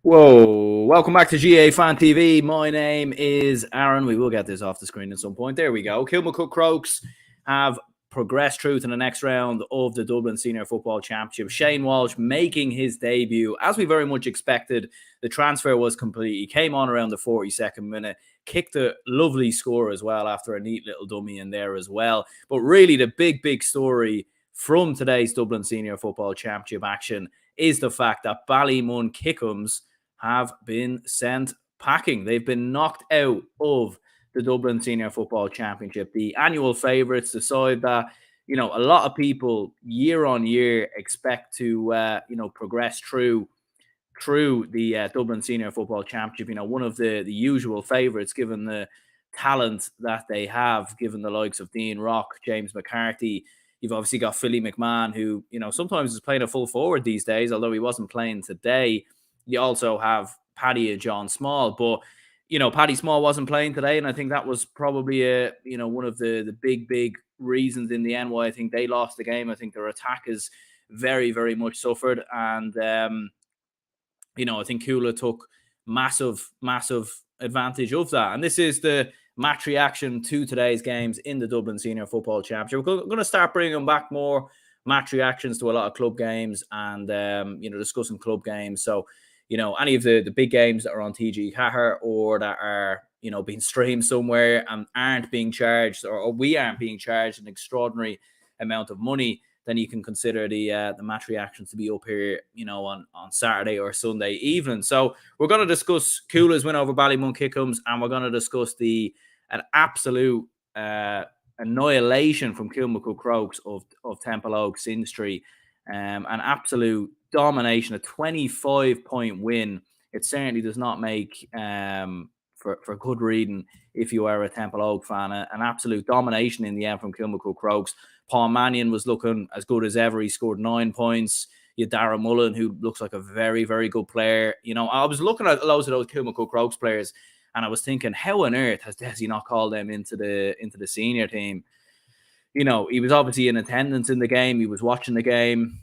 Whoa, welcome back to GAA Fan TV. My name is Aaron. We will get this off the screen at some point. There we go. Kilmacud Crokes have progressed through to the next round of the Dublin Senior Football Championship. Shane Walsh making his debut. As we very much expected, the transfer was complete. He came on around the 42nd minute, kicked a lovely score as well after a neat little dummy in there as well. But really the big story from today's Dublin Senior Football Championship action is the fact that Ballymun Kickhams have been sent packing. They've been knocked out of the Dublin Senior Football Championship. The annual favourites, the side that, a lot of people year on year expect to, progress through the Dublin Senior Football Championship. One of the usual favourites given the talent that they have, given the likes of Dean Rock, James McCarthy. You've obviously got Philly McMahon, who, sometimes is playing a full forward these days, although he wasn't playing today. You also have Paddy and John Small, but Paddy Small wasn't playing today, and I think that was probably one of the big reasons in the end why I think they lost the game. I think their attack is very much suffered, and I think Kula took massive advantage of that. And this is the match reaction to today's games in the Dublin Senior Football Championship. We're going to start bringing back more match reactions to a lot of club games and discussing club games. So any of the big games that are on TG Cahir or that are, being streamed somewhere and aren't being charged or we aren't being charged an extraordinary amount of money, then you can consider the match reactions to be up here, on Saturday or Sunday evening. So we're going to discuss Coola's win over Ballymun Kickhams, and we're going to discuss an absolute annihilation from Kilmacud Crokes of Temple Oaks Industry. An absolute domination, a 25-point win. It certainly does not make for good reading if you are a Temple Oak fan. An absolute domination in the end from Kilmacud Crokes. Paul Mannion was looking as good as ever. He scored 9 points. You had Darragh Mullen, who looks like a very good player. I was looking at loads of those Kilmacud Crokes players, and I was thinking, how on earth has he not called them into the senior team? He was obviously in attendance in the game. He was watching the game.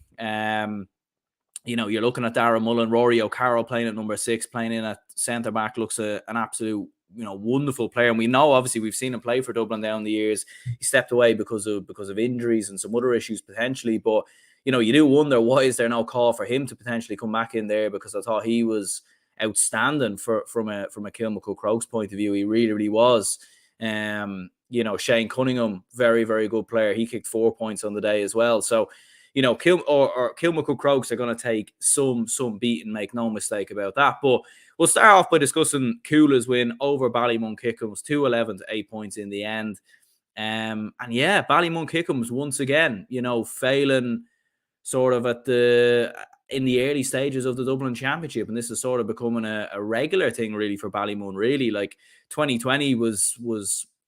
You're looking at Darragh Mullen, Rory O'Carroll playing at number 6, playing in at centre back, looks an absolute, wonderful player. And we know, obviously, we've seen him play for Dublin down the years. He stepped away because of injuries and some other issues potentially. But, you do wonder, why is there no call for him to potentially come back in there? Because I thought he was outstanding from a Kilmacud Crokes point of view. He really was. Shane Cunningham, very good player. He kicked 4 points on the day as well. So, Kilmacud Crokes are going to take some beating, make no mistake about that. But we'll start off by discussing Coola's win over Ballymun Kickhams, 2-11 to 8 points in the end. And yeah, Ballymun Kickhams once again, failing sort of in the early stages of the Dublin Championship, and this is sort of becoming a regular thing really for Ballymun. Really, like 2020 was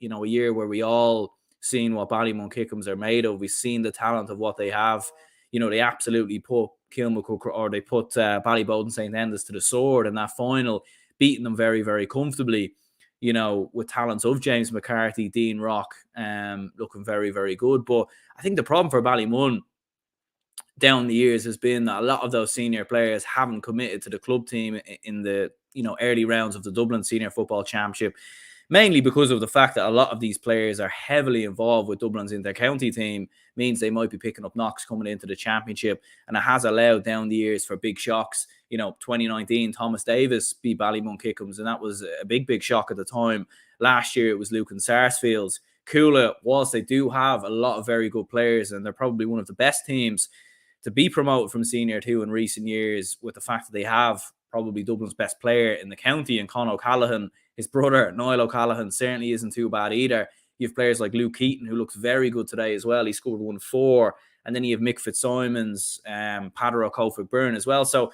a year where we all seen what Ballymun Kickhams are made of. We've seen the talent of what they have. They absolutely put Kilmacud, or they put Ballyboden St. Enda's to the sword in that final, beating them very comfortably. With talents of James McCarthy, Dean Rock, looking very good. But I think the problem for Ballymun down the years has been that a lot of those senior players haven't committed to the club team in the early rounds of the Dublin Senior Football Championship. Mainly because of the fact that a lot of these players are heavily involved with Dublin's inter-county team, means they might be picking up knocks coming into the championship. And it has allowed down the years for big shocks. 2019, Thomas Davis beat Ballymun Kickhams, and that was a big shock at the time. Last year, it was Lucan Sarsfields. Coola, whilst they do have a lot of very good players, and they're probably one of the best teams to be promoted from Senior 2 in recent years, with the fact that they have probably Dublin's best player in the county, and Con O'Callaghan. His brother, Niall O'Callaghan, certainly isn't too bad either. You have players like Luke Keaton, who looks very good today as well. He scored 1-4. And then you have Mick Fitzsimons, Padder O'Cofic Byrne as well. So,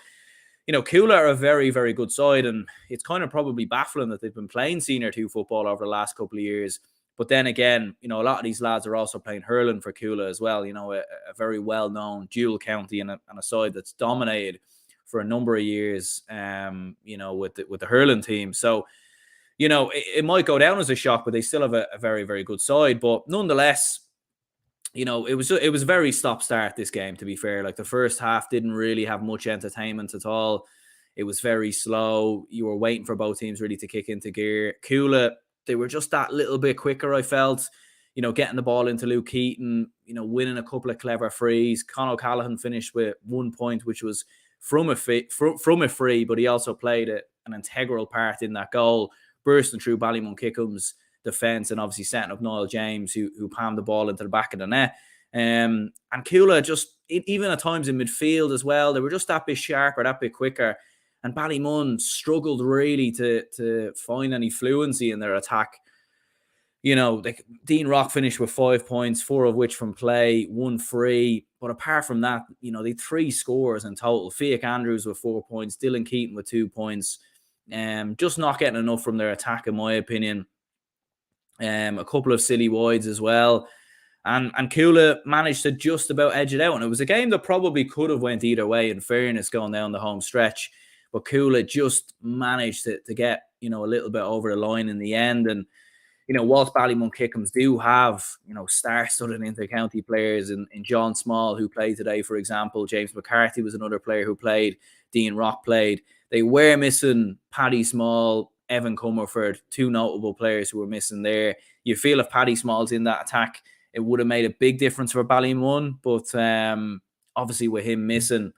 Coola are a very good side. And it's kind of probably baffling that they've been playing Senior 2 football over the last couple of years. But then again, a lot of these lads are also playing hurling for Coola as well. A very well-known dual county and a side that's dominated for a number of years, with the hurling team. So, it might go down as a shock, but they still have a very good side. But nonetheless, it was a very stop-start, this game, to be fair. Like, the first half didn't really have much entertainment at all. It was very slow. You were waiting for both teams really to kick into gear. Coola, they were just that little bit quicker, I felt. Getting the ball into Luke Keaton, winning a couple of clever frees. Con O'Callaghan finished with 1 point, which was from a free, but he also played an integral part in that goal, bursting through Ballymun Kickhams' defence and obviously setting up Niall James, who palmed the ball into the back of the net. And Coola just, even at times in midfield as well, they were just that bit sharper, that bit quicker. And Ballymun struggled really to find any fluency in their attack. Dean Rock finished with 5 points, 4 of which from play, 1 free. But apart from that, they had 3 scores in total. Fiach Andrews with 4 points, Dylan Keaton with 2 points. Just not getting enough from their attack, in my opinion. A couple of silly wides as well. And Coola managed to just about edge it out. And it was a game that probably could have went either way, in fairness, going down the home stretch. But Coola just managed to get, a little bit over the line in the end. And whilst Ballymun Kickhams do have, star-studded inter-county players in John Small, who played today, for example. James McCarthy was another player who played. Dean Rock played. They were missing Paddy Small, Evan Comerford, 2 notable players who were missing there. You feel if Paddy Small's in that attack, it would have made a big difference for Ballymun. But obviously with him missing,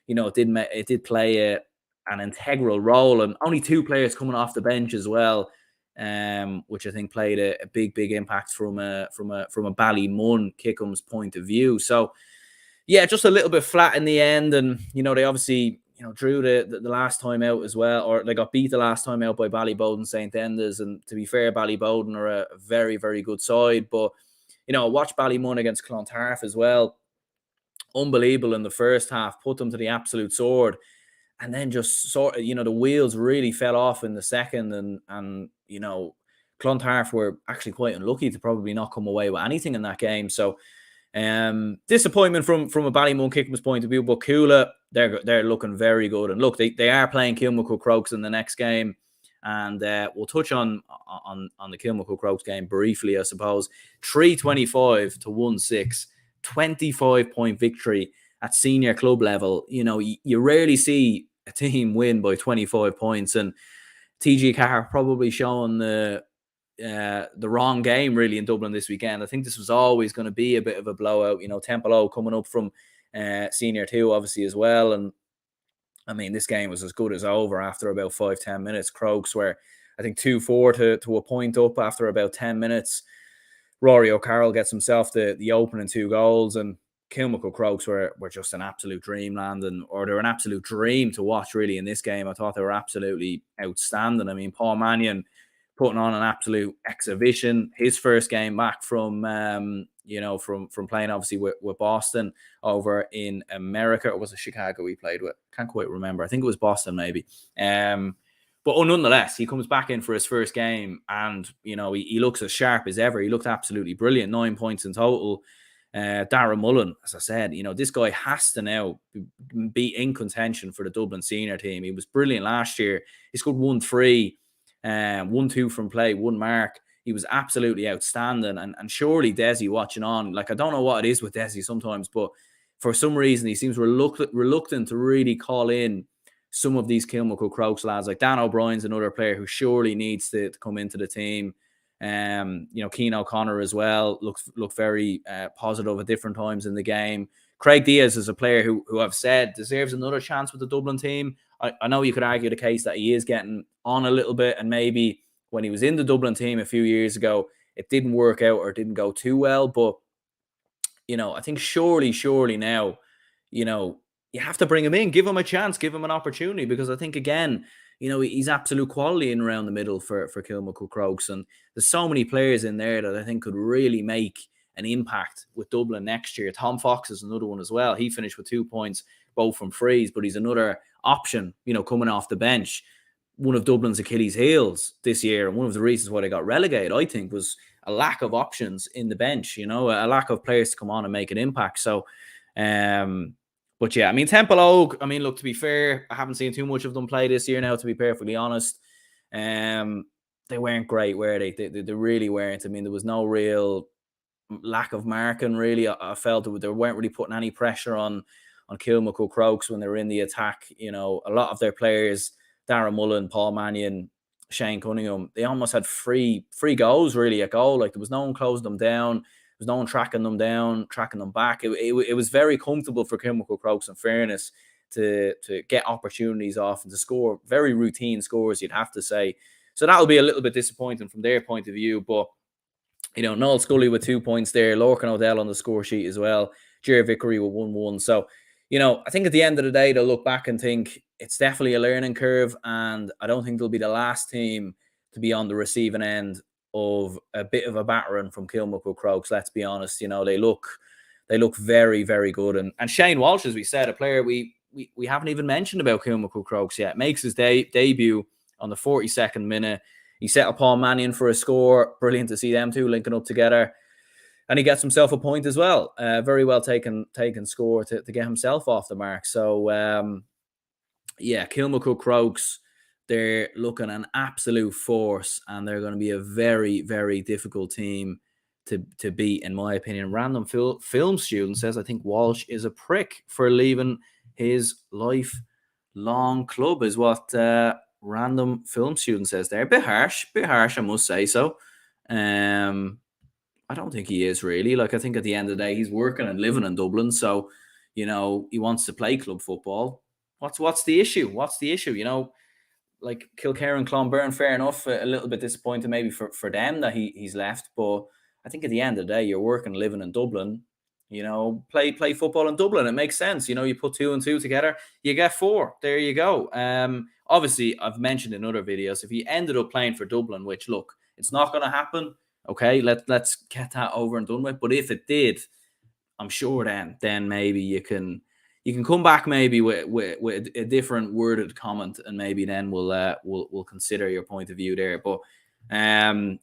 it did play an integral role. And only 2 players coming off the bench as well. Which I think played a big impact from a Ballymun Kickhams point of view. So yeah, just a little bit flat in the end, and they obviously drew the last time out as well, or they got beat the last time out by Ballybowden St Enda's. And to be fair, Ballybowden are a very, very good side, but watch Ballymun against Clontarf as well. Unbelievable in the first half, put them to the absolute sword. And then just sort of, the wheels really fell off in the second. And Clontarf were actually quite unlucky to probably not come away with anything in that game. So disappointment from a Ballymun Kickhams point of view. But Coola, they're looking very good. And look, they are playing Kilmacud Crokes in the next game. And we'll touch on the Kilmacud Crokes game briefly, I suppose. 325 to 1-6, 25-point victory at senior club level. You rarely see a team win by 25 points, and TG Carr probably showing the wrong game really in Dublin this weekend. I think this was always going to be a bit of a blowout. Temple O coming up from senior 2 obviously as well, and I mean this game was as good as over after about 5-10 minutes. Crokes were, I think, 2-4 to a point up after about 10 minutes. Rory O'Carroll gets himself the opening 2 goals, and Kilmacud Crokes were just an absolute dreamland, or they're an absolute dream to watch really in this game. I thought they were absolutely outstanding. I mean, Paul Mannion putting on an absolute exhibition. His first game back from from playing obviously with Boston over in America, or was it Chicago he played with? Can't quite remember. I think it was Boston maybe. But nonetheless, he comes back in for his first game, and he looks as sharp as ever. He looked absolutely brilliant. 9 points in total. Darren Mullen, as I said, this guy has to now be in contention for the Dublin senior team. He was brilliant last year. He scored 1-3, 1-2 from play, 1 mark. He was absolutely outstanding. And surely Desi watching on, like, I don't know what it is with Desi sometimes, but for some reason he seems reluctant to really call in some of these Kilmacud Crokes lads. Like Dan O'Brien's another player who surely needs to come into the team. Keane O'Connor as well looked very positive at different times in the game. Craig Diaz is a player who I've said deserves another chance with the Dublin team. I know you could argue the case that he is getting on a little bit, and maybe when he was in the Dublin team a few years ago, it didn't work out or didn't go too well. But I think surely now, you have to bring him in, give him a chance, give him an opportunity, because I think again, he's absolute quality in around the middle for Kilmacud Crokes. And there's so many players in there that I think could really make an impact with Dublin next year. Tom Fox is another one as well. He finished with 2 points, both from frees, but he's another option, coming off the bench. One of Dublin's Achilles heels this year, and one of the reasons why they got relegated, I think, was a lack of options in the bench, a lack of players to come on and make an impact. So, but yeah, I mean, Temple Oak, look, to be fair, I haven't seen too much of them play this year now, to be perfectly honest. They weren't great, were they? They really weren't. I mean, there was no real lack of marking, really. I felt that they weren't really putting any pressure on Kilmacud Crokes when they were in the attack. You know, a lot of their players, Darren Mullen, Paul Mannion, Shane Cunningham, they almost had free goals really at goal. Like there was no one closing them down. There was no one tracking them down, tracking them back. It was very comfortable for Kilmacud Crokes, in fairness, to get opportunities off and to score very routine scores, you'd have to say. So that'll be a little bit disappointing from their point of view. But, you know, Noel Scully with 2 points there, Lorcan O'Dell on the score sheet as well, Jerry Vickery with 1-1. So, you know, I think at the end of the day, they'll look back and think it's definitely a learning curve. And I don't think they'll be the last team to be on the receiving end of a bit of a battering from Kilmacud Crokes. Let's be honest. You know, they look very, very good. And Shane Walsh, as we said, a player we haven't even mentioned about Kilmacud Crokes yet, makes his debut on the 42nd minute. He settled Paul Mannion for a score. Brilliant to see them two linking up together. And he gets himself a point as well. Very well taken score to get himself off the mark. So, yeah, Kilmacud Crokes, they're looking an absolute force, and they're going to be a very, very difficult team to beat, in my opinion. Random film student says, I think Walsh is a prick for leaving his lifelong club, is what random film student says there. A bit harsh, I must say so. I don't think he is really. Like, I think at the end of the day, he's working and living in Dublin, so, you know, he wants to play club football. What's the issue? What's the issue? You know, like Kilcare and Clonberne, fair enough. A little bit disappointed maybe for them that he's left, but I think at the end of the day, you're working, living in Dublin. You know, play football in Dublin. It makes sense. You know, you put 2 and 2 together, you get 4. There you go. Obviously, I've mentioned in other videos, if he ended up playing for Dublin, which, look, it's not going to happen. Okay, let's get that over and done with. But if it did, I'm sure then maybe you can come back maybe with a different worded comment, and maybe then we'll consider your point of view there. But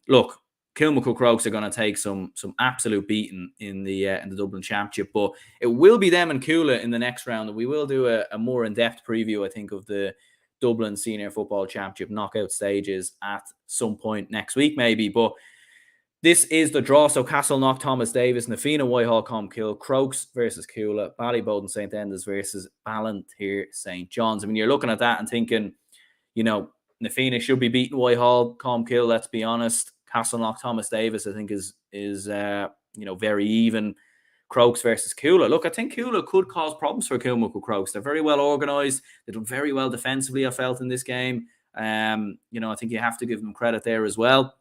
look, Kilmacud Crokes are going to take some absolute beating in the Dublin Championship, but it will be them and Coola in the next round, and we will do a more in-depth preview, I think, of the Dublin Senior Football Championship knockout stages at some point next week, maybe. But this is the draw. So Castleknock, Thomas Davis, Nafina, Whitehall, Comkill, Crokes versus Coola, Ballyboden, St. Enda's versus Ballantyre, St. John's. I mean, you're looking at that and thinking, you know, Nafina should be beating Whitehall, Comkill, let's be honest. Castleknock, Thomas Davis, I think is you know, very even. Crokes versus Coola. Look, I think Coola could cause problems for Kilmacud Crokes. They're very well organised. They've done very well defensively, I felt, in this game. You know, I think you have to give them credit there as well.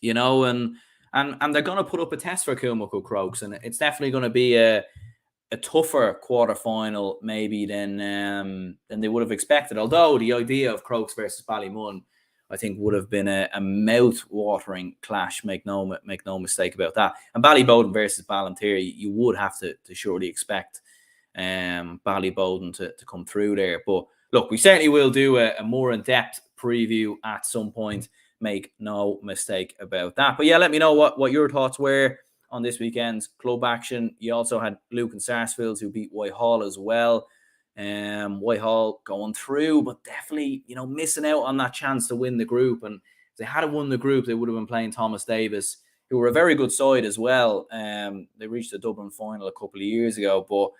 You know, and they're going to put up a test for Kilmacud Crokes, and it's definitely going to be a tougher quarterfinal maybe than they would have expected. Although the idea of Crokes versus Ballymun, I think, would have been a mouth-watering clash. Make no mistake about that. And Ballyboden versus Ballantyre, you would have to surely expect Ballyboden to come through there. But look, we certainly will do a more in-depth preview at some point. Make no mistake about that. But yeah, let me know what your thoughts were on this weekend's club action. You also had Luke and Sarsfields, who beat Whitehall as well. Whitehall going through, but definitely, you know, missing out on that chance to win the group. And if they had won the group, they would have been playing Thomas Davis, who were a very good side as well. They reached the Dublin final a couple of years ago. But,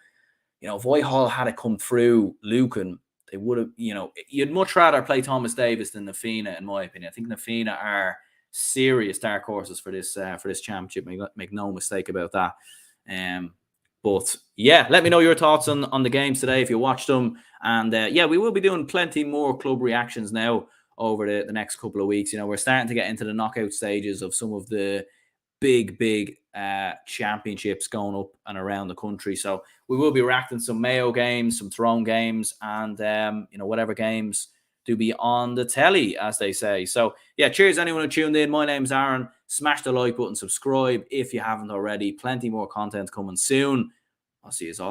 you know, if Whitehall had come through Lucan, they would have, you know, you'd much rather play Thomas Davis than Nafina, in my opinion. I think Nafina are serious dark horses for this championship. Make no mistake about that. But yeah, let me know your thoughts on the games today if you watched them. And yeah, we will be doing plenty more club reactions now over the next couple of weeks. You know, we're starting to get into the knockout stages of some of the big championships going up and around the country. So we will be reacting some Mayo games, some Tyrone games, and you know, whatever games do be on the telly, as they say. So yeah, cheers anyone who tuned in. My name's Aaron. Smash the like button, subscribe if you haven't already. Plenty more content coming soon. I'll see you all.